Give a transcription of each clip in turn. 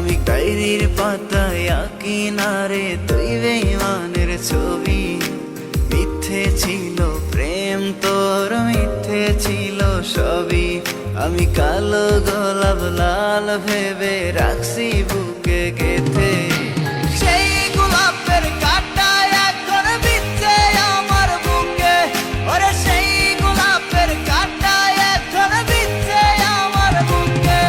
আমি ডায়েরির পাতায় আঁকি না রে তুই বেঈমানের ছবি। মিথ্যে ছিল প্রেম তোর, মিথ্যে ছিল সবই। আমি কালো গোলাপ লাল ভেবে রাখছি বুকে গেথে। সেই গোলাপের কাঁটা এখন বিচ্ছে আমার বুকে, ওরে সেই গোলাপের কাঁটা এখন বিচ্ছে আমার বুকে।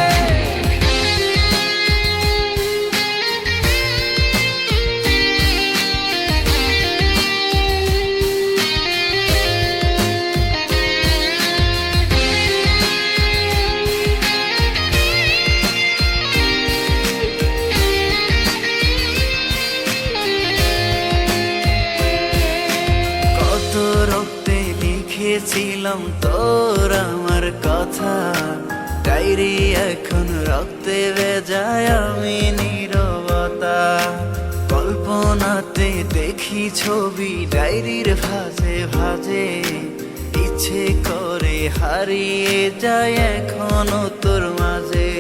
রক্তে লিখেছিলাম তোর আমার কথা, ডায়েরি এখন রক্তে ভেজায় আমি নীরবতা। কল্পনাতে দেখি ছবি ডায়েরির ভাঁজে ভাঁজে, ইচ্ছে করে হারিয়ে যায় এখনো তোর মাঝে।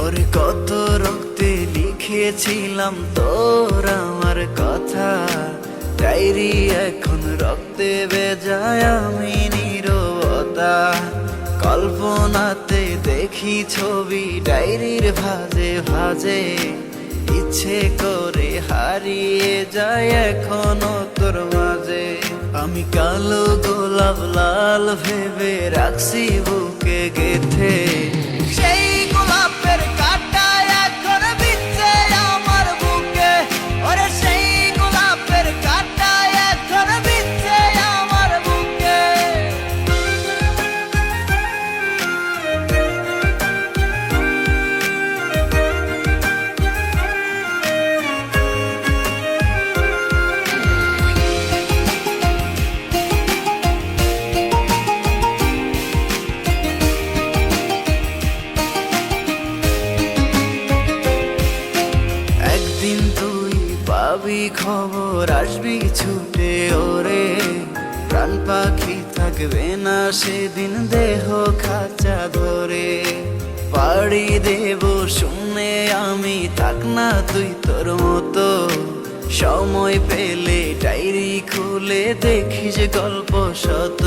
ওরে কত রক্তে লিখেছিলাম তোর আমার কথা, ডায়েরি এখন রক্তে ভেজায় আমি নীরবতা। কল্পনাতে দেখি ছবি ডায়েরির ভাঁজে ভাঁজে, ইচ্ছে করে হারিয়ে যায় এখনো তোর মাঝে। আমি কালো গোলাপ লাল ভেবে রাখছি বুকে গেথে। সেই গোলাপের কাঁটা এখন বিচ্ছে আমার বুকে, ওরে সেই গোলাপের কাঁটা এখন বিচ্ছে আমার বুকে। একদিন তুই পাবি খবর, আসবি ছুটে ওরে। প্রাণ পাখি থাকবে না সেদিন দেহ খাঁচা ধরে। পাড়ি দেব শুনে আমি, থাক না তুই তোর মতো। সময় পেলে ডায়েরি খুলে দেখিস গল্প শত।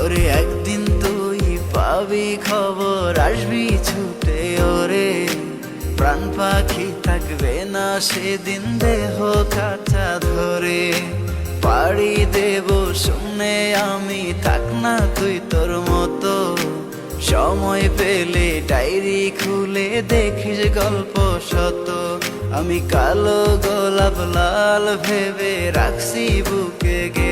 ওরে একদিন তুই পাবি খবর, আসবি ছুটে ওরে। প্রাণ পাখি থাকবে না সেদিন দেহ খাঁচা ধরে। পাড়ি দেব শুনে আমি, থাক না তুই তোর মতো। সময় পেলে ডায়েরি খুলে দেখিস গল্প শত। আমি কালো গোলাপ লাল ভেবে রাখছি বুকে গে।